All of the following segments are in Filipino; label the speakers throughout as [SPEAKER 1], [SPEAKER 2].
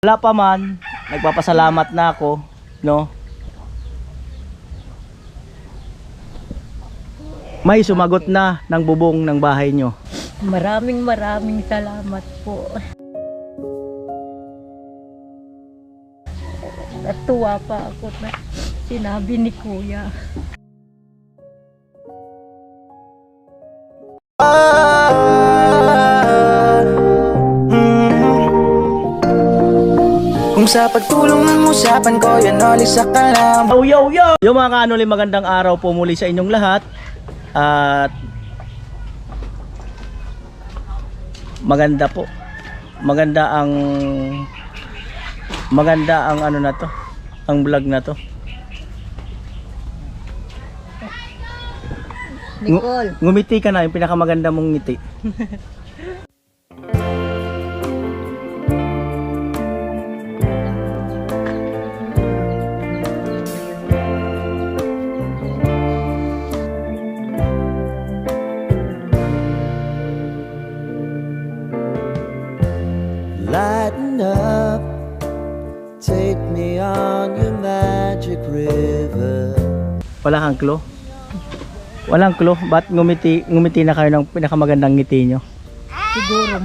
[SPEAKER 1] Wala pa man, nagpapasalamat na ako, no? May sumagot na ng bubong ng bahay nyo.
[SPEAKER 2] Maraming salamat po. Natuwa pa ako na sinabi ni Kuya.
[SPEAKER 3] Kung sa pagtulong ng usapan ko, yan oli sa kalam.
[SPEAKER 1] Yo! Yung mga kanuli, magandang araw po muli sa inyong lahat. At maganda po. Maganda ang ano na to, ang vlog na to.
[SPEAKER 2] Nicole.
[SPEAKER 1] Ngumiti ka na, yung pinakamaganda mong ngiti.
[SPEAKER 3] Lighten up, take me on your magic river.
[SPEAKER 1] Wala kang clue? Walang clue? Ba't ngumiti na kayo ng pinakamagandang ngiti nyo?
[SPEAKER 2] Siguro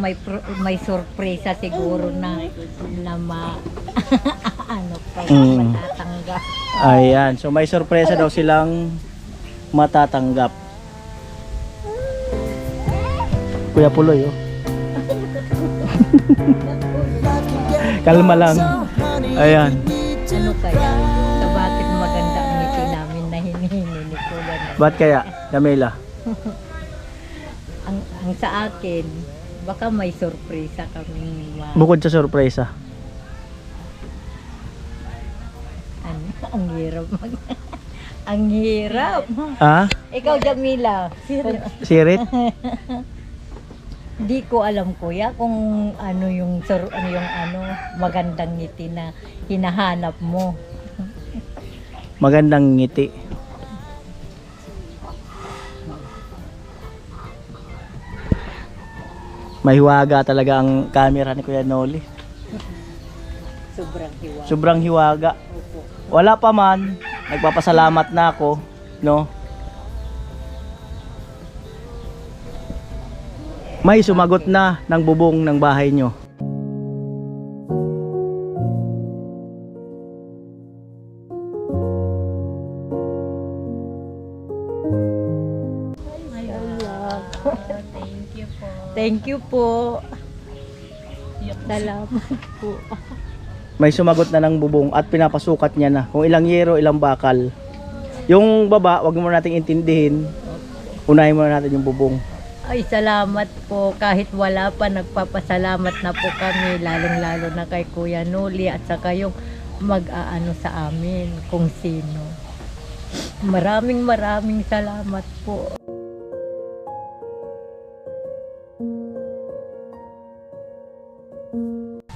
[SPEAKER 2] may sorpresa siguro na ano pa matatanggap.
[SPEAKER 1] Ayan, so may sorpresa daw silang matatanggap. Kuya Puloy, oh. Kalma lang. Ayan.
[SPEAKER 2] Ano kaya? Bakit maganda ang ngiti namin na hinihingi ni Kuya?
[SPEAKER 1] Ba't kaya, Jamila?
[SPEAKER 2] Ang sa akin, baka may sorpresa kaming
[SPEAKER 1] Bukod sa sorpresa.
[SPEAKER 2] ano, ang hirap ang hirap.
[SPEAKER 1] Ah?
[SPEAKER 2] Ikaw, Jamila.
[SPEAKER 1] Sirit?
[SPEAKER 2] Di ko alam, Kuya, kung ano yung magandang ngiti na hinahanap mo.
[SPEAKER 1] Magandang ngiti. May hiwaga talaga ang camera ni Kuya Noli.
[SPEAKER 2] Sobrang hiwa.
[SPEAKER 1] Sobrang hiwaga. Wala pa man, nagpapasalamat na ako, no? May sumagot na ng bubong ng bahay nyo.
[SPEAKER 2] Ay, Allah. Thank you po. Salamat po.
[SPEAKER 1] May sumagot na ng bubong at pinapasukat niya na kung ilang yero, ilang bakal. Yung baba, wag mo nating intindihin. Unahin muna natin yung bubong.
[SPEAKER 2] Ay, salamat po. Kahit wala pa, nagpapasalamat na po kami. Lalong-lalo na kay Kuya Noli at saka yung mag-aano sa amin kung sino. Maraming salamat po.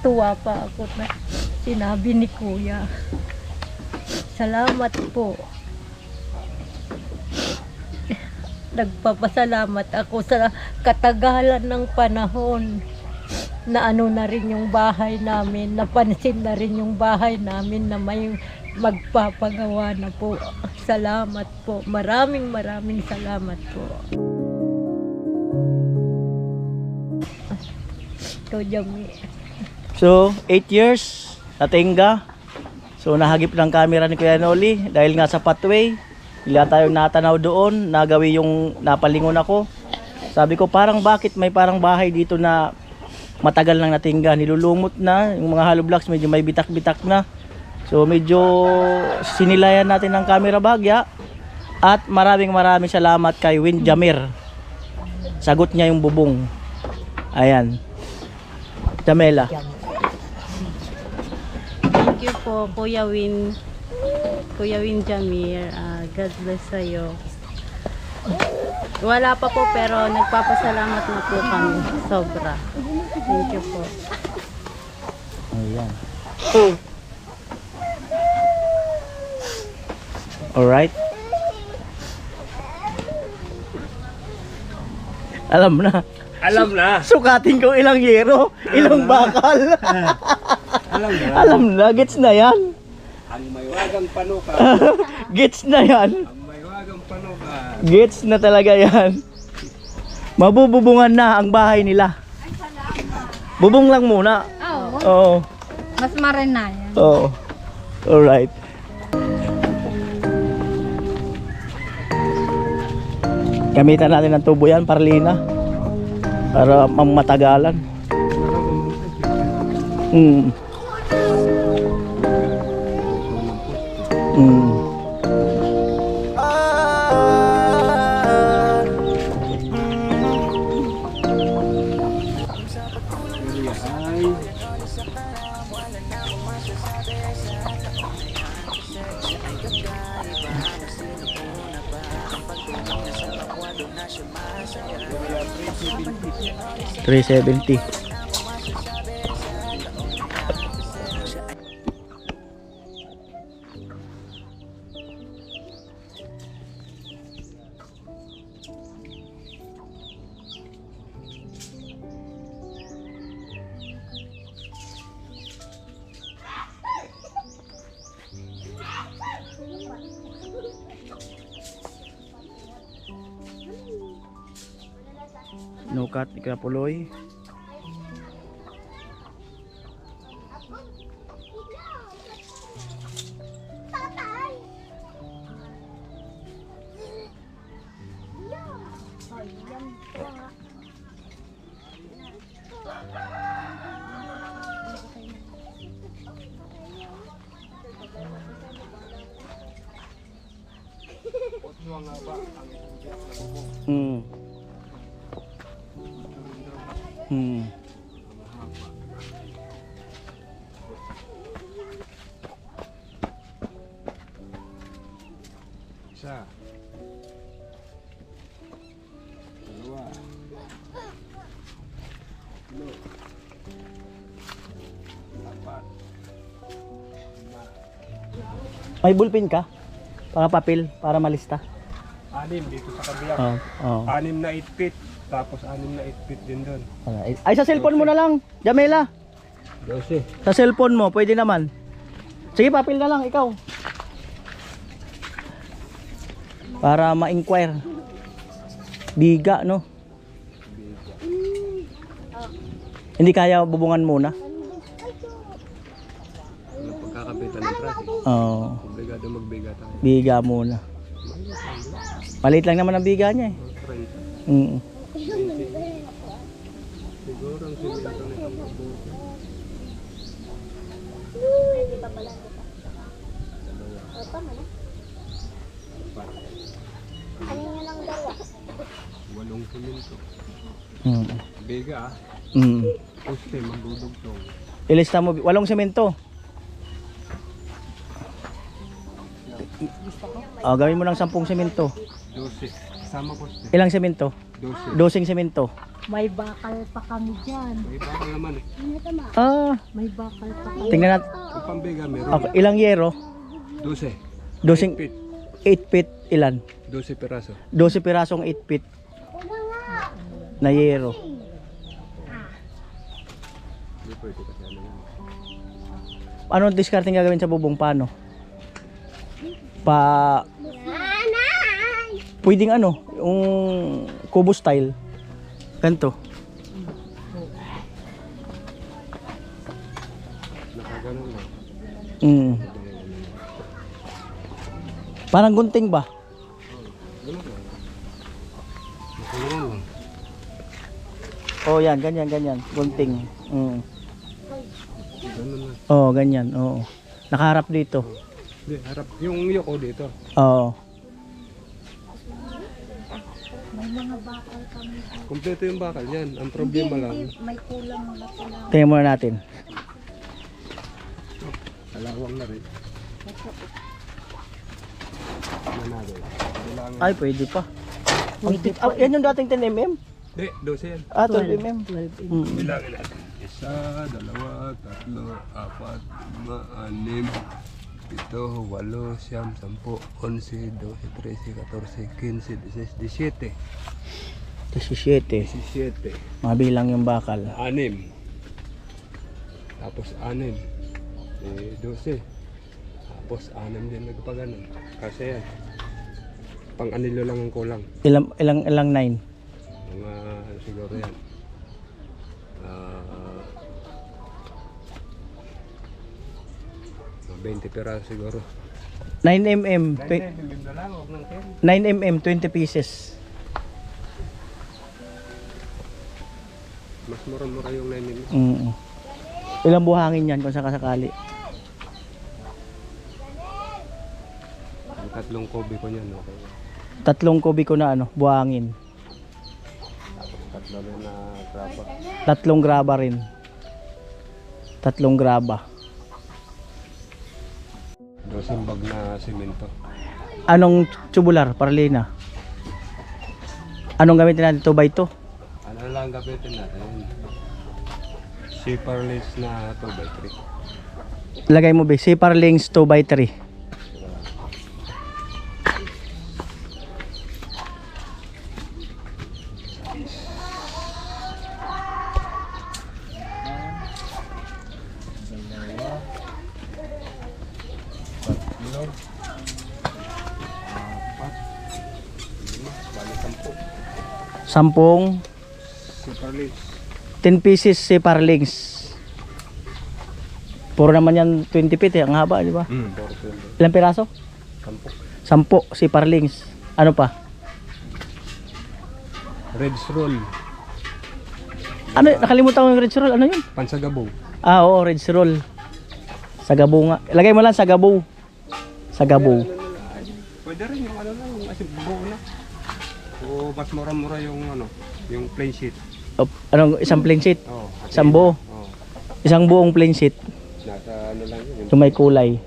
[SPEAKER 2] Tuwa pa ako na sinabi ni Kuya. Salamat po. Nagpapasalamat ako sa katagalan ng panahon na ano na rin yung bahay namin, napansin na rin yung bahay namin na may magpapagawa na po. Salamat po. Maraming salamat po. Ikaw, Jami.
[SPEAKER 1] So, 8 years, natingga. So, nahagip ng camera ni Kuya Noli dahil nga sa pathway. Wala tayong natanaw doon, nagawi yung napalingon ako. Sabi ko, bakit may parang bahay dito na matagal nang natingga, nilulumot na, yung mga hollow blocks medyo may bitak-bitak na. So medyo sinilayan natin ng camera bagya. At maraming salamat kay Win Jamir. Sagot niya yung bubong. Ayan. Jamela.
[SPEAKER 4] Thank you po, Kuya Win Jamir. God bless sa'yo. Wala pa po pero nagpapasalamat na po kami. Sobra. Thank you po.
[SPEAKER 1] Ayan. Alright. Alam na.
[SPEAKER 5] Alam na.
[SPEAKER 1] Sukatin ko ilang yero, ilang bakal.
[SPEAKER 5] Alam mo,
[SPEAKER 1] Alam na, gets na yan.
[SPEAKER 5] ang may wagang panuka.
[SPEAKER 1] Gets na yan.
[SPEAKER 5] Ang may wagang panuka.
[SPEAKER 1] Gets na talaga yan. Mabububungan na ang bahay nila. Bubong lang muna. Oo.
[SPEAKER 4] Mas marin na yan.
[SPEAKER 1] Oo. Alright. Gamitan natin ng tubo yan, Parlina. Para mamatagalan. Mm. Mm. $370. Nukat ni Kapuloy. Hmm. Hmm.
[SPEAKER 5] Isa. Dalawa. Tatlo. Apat.
[SPEAKER 1] May bullpen ka? Para papel, para malista.
[SPEAKER 5] 6 dito sa kabila.
[SPEAKER 1] Oo.
[SPEAKER 5] 6 na 8 feet. Tapos 6 na 8 feet din doon.
[SPEAKER 1] Ay, sa cellphone mo na lang, Jamela.
[SPEAKER 5] 12.
[SPEAKER 1] Sa cellphone mo, pwede naman. Sige, papel na lang, ikaw. Para ma-inquire. Biga, no? Hindi kaya bubungan muna?
[SPEAKER 5] Walang pagkakabitan ng traffic.
[SPEAKER 1] Oo.
[SPEAKER 5] Obligado magbiga tayo.
[SPEAKER 1] Biga muna. Maliit lang naman ang biga niya eh.
[SPEAKER 5] 30.
[SPEAKER 1] Siguro
[SPEAKER 5] ang simento na itong mabuti. Walong simento. Biga ah. Poste, magdudugtong.
[SPEAKER 1] Ilista mo, walong semento. Gawin mo ng 10 semento.
[SPEAKER 5] 12. Sama poste.
[SPEAKER 1] Ilang semento?
[SPEAKER 5] 12.
[SPEAKER 1] 12 semento.
[SPEAKER 2] May bakal pa kami dyan.
[SPEAKER 5] May bakal naman eh.
[SPEAKER 2] May bakal pa kami.
[SPEAKER 1] Tingnan natin.
[SPEAKER 5] Kung pambiga meron.
[SPEAKER 1] Okay, ilang yero?
[SPEAKER 5] 12.
[SPEAKER 1] 12
[SPEAKER 5] feet.
[SPEAKER 1] 8 feet ilan?
[SPEAKER 5] 12 peraso.
[SPEAKER 1] 12 pirasong 8 feet na yero.
[SPEAKER 5] Hindi pwede kasi ano yan.
[SPEAKER 1] Anong discarding gagawin sa bubong? Paano? Pwedeng ano, yung kubo style. Ganito.
[SPEAKER 5] Nakaganon lang.
[SPEAKER 1] Parang gunting ba?
[SPEAKER 5] Ganun lang. Nakaganon lang.
[SPEAKER 1] Oh, yan, ganyan. Gunting.
[SPEAKER 5] Ganun lang.
[SPEAKER 1] Oh, ganyan. Oo. Nakaharap dito.
[SPEAKER 5] Hindi, harap. Yung yoko dito.
[SPEAKER 1] Oo.
[SPEAKER 5] Kompleto yung bakal yan. Ang problema lang.
[SPEAKER 2] May kulang na kulang.
[SPEAKER 1] Tingnan muna natin.
[SPEAKER 5] Kalawang na rin. Manado. Kailangan.
[SPEAKER 1] Ay, pwede pa. Yan yung dating 10 mm?
[SPEAKER 5] Hindi, 12 yan.
[SPEAKER 1] 12 mm.
[SPEAKER 5] Bilangin natin. 1, 2, 3, 4, 5, 6, 7, 8, 9, 10, 11, 12, 13, 14, 15, 16, 17.
[SPEAKER 1] 17.
[SPEAKER 5] 17.
[SPEAKER 1] Mabilang yung bakal.
[SPEAKER 5] 6. Tapos 6. 12. Tapos 6 din nagpaganon. Kasi yan. Pang anilo lang ang kulang.
[SPEAKER 1] Ilang 9?
[SPEAKER 5] Mga siguro yan. 20 piraso siguro.
[SPEAKER 1] 9mm.
[SPEAKER 5] 9 na lang, huwag ng
[SPEAKER 1] 9mm,
[SPEAKER 5] 10.
[SPEAKER 1] 20 pieces.
[SPEAKER 5] Mas mura-mura yung 9
[SPEAKER 1] Ilang buhangin yan kung sakasakali?
[SPEAKER 5] Ang 3 kobe ko niyan, okay.
[SPEAKER 1] 3 kubiko na buhangin.
[SPEAKER 5] Tapos 3 rin na graba.
[SPEAKER 1] 3 graba rin. 3 graba.
[SPEAKER 5] 12 bag na simento.
[SPEAKER 1] Anong tubular, paralina? Anong gamitin natin? 2x2?
[SPEAKER 5] Ano lang gamitin natin? Zipperless na 2x3.
[SPEAKER 1] Lagay mo ba? Zipper links 2x3. Sampung
[SPEAKER 5] Zipperless.
[SPEAKER 1] 10 pieces zipper links. Puro naman yan 20 feet ang haba, di ba?
[SPEAKER 5] 4
[SPEAKER 1] Ilang piraso? 10 zipper links. Ano pa?
[SPEAKER 5] Reds roll.
[SPEAKER 1] Ano, nakalimutan ko yung red roll. Ano yun?
[SPEAKER 5] Pansagabaw.
[SPEAKER 1] Oo, red roll. Sagabo nga. Lagay mo lang sagabo. Sagabo.
[SPEAKER 5] Pwede rin yung ano lang, yung kasi buo na. O mas mura-mura yung yung plain sheet.
[SPEAKER 1] Anong isang plain sheet?
[SPEAKER 5] Oo.
[SPEAKER 1] Isang buo.
[SPEAKER 5] Oo.
[SPEAKER 1] Isang buong plain sheet.
[SPEAKER 5] Nasa ano lang yun.
[SPEAKER 1] Yung may kulay.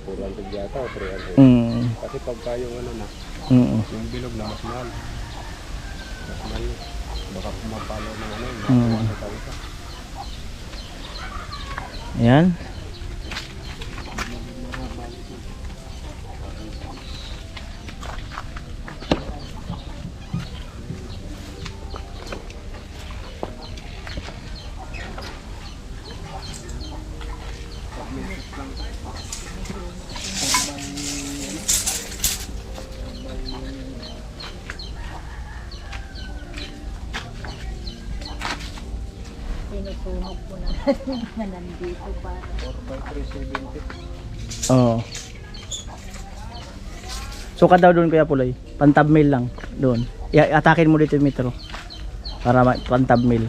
[SPEAKER 5] 400 yata o 300. Kasi pagka yung yung bilog na mas mahal. Mas mahal. Baka pumapalo ng yung tawita.
[SPEAKER 1] Ayan.
[SPEAKER 2] Sinusunog po na na nandito para.
[SPEAKER 5] 4x370.
[SPEAKER 1] Oo. Sukat daw doon Kuya Puloy. Pantabmail lang doon. Atakin mo dito yung metro. Para pantabmail.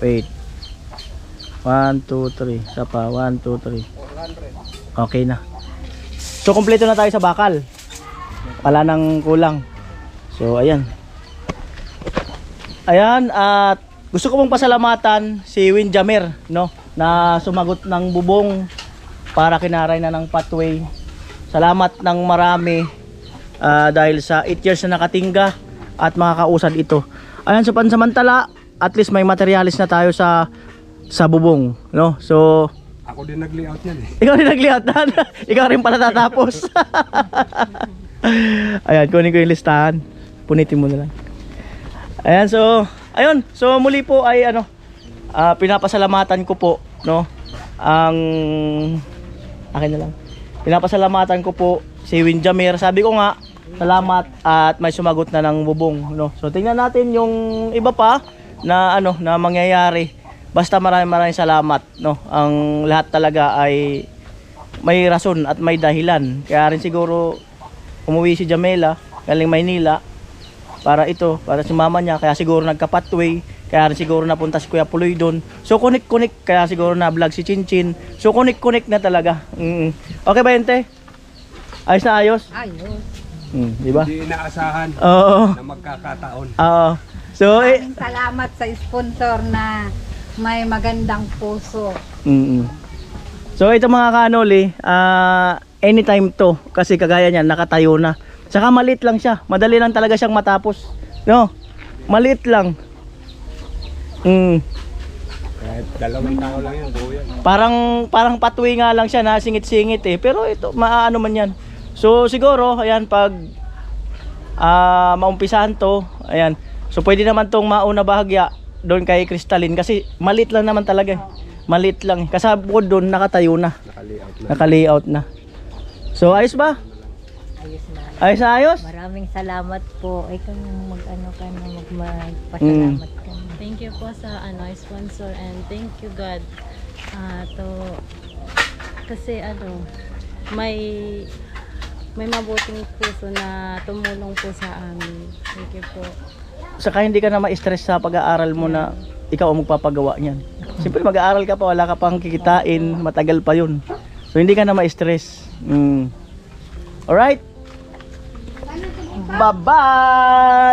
[SPEAKER 1] Wait. 1, 2, 3. Isa pa. 1, 2, 3. Okay na. So, kompleto na tayo sa bakal. Wala nang kulang. So, ayan. Ayan, at gusto ko pong pasalamatan si Windjammer, no, na sumagot ng bubong para kinaray na ng pathway. Salamat ng marami dahil sa 8 years na nakatingga at makakausad ito. Ayan, so pansamantala, at least may materialis na tayo sa bubong, no. So,
[SPEAKER 5] Ako din nag-layout yan eh.
[SPEAKER 1] ikaw rin nag-layout na. Ikaw rin pala tatapos. Ayan, kunin ko yung listahan. Punitin mo na lang. Ayan, so ayun, so muli po ay pinapasalamatan ko po, no, ang akin na lang. Pinapasalamatan ko po si Windjammer. Sabi ko nga, salamat at may sumagot na ng bubong, no. So tingnan natin yung iba pa na na mangyayari. Basta maraming salamat, no. Ang lahat talaga ay may rason at may dahilan. Kaya rin siguro umuwi si Jamela galing Maynila para si mama niya, kaya siguro nagka-pathway, kaya rin siguro napunta si Kuya Puloy doon. So connect, kaya siguro na-vlog si Chinchin. So connect na talaga. Okay ba yun, te? Ayos na ayos?
[SPEAKER 2] Ayos.
[SPEAKER 1] Di ba?
[SPEAKER 5] Hindi inaasahan
[SPEAKER 1] Oo.
[SPEAKER 5] na magkakataon.
[SPEAKER 1] Oo. So,
[SPEAKER 2] Maraming salamat sa sponsor na may magandang puso.
[SPEAKER 1] So ito mga kanoli, anytime to, kasi kagaya niyan, nakatayo na. Saka maliit lang siya, madali lang talaga siyang matapos, no? Maliit lang.
[SPEAKER 5] Kahit 2 tao lang yun, buo yan.
[SPEAKER 1] Parang pathway nga lang siya na singit-singit eh, pero ito maano man yan. So siguro ayan, pag maumpisahan to, ayan. So pwede naman tong mauna bahagya doon kay Crystalline kasi maliit lang naman talaga. Maliit lang. Kasi bukod doon nakatayo na. Naka-layout na. So ayos ba?
[SPEAKER 2] Ayos na.
[SPEAKER 1] Ayos na ayos?
[SPEAKER 2] Maraming salamat po. Ikaw mag-ano ka na, magpasalamat ka na.
[SPEAKER 4] Thank you po sa sponsor, and thank you God. Kasi may mabuting puso na tumulong po sa amin. Thank you po.
[SPEAKER 1] Saka hindi ka na ma-stress sa pag-aaral mo na ikaw ang magpapagawa niyan. Siyempre mag-aaral ka pa, wala ka pang kikitain, matagal pa yun. So hindi ka na ma-stress. Alright? Bye-bye!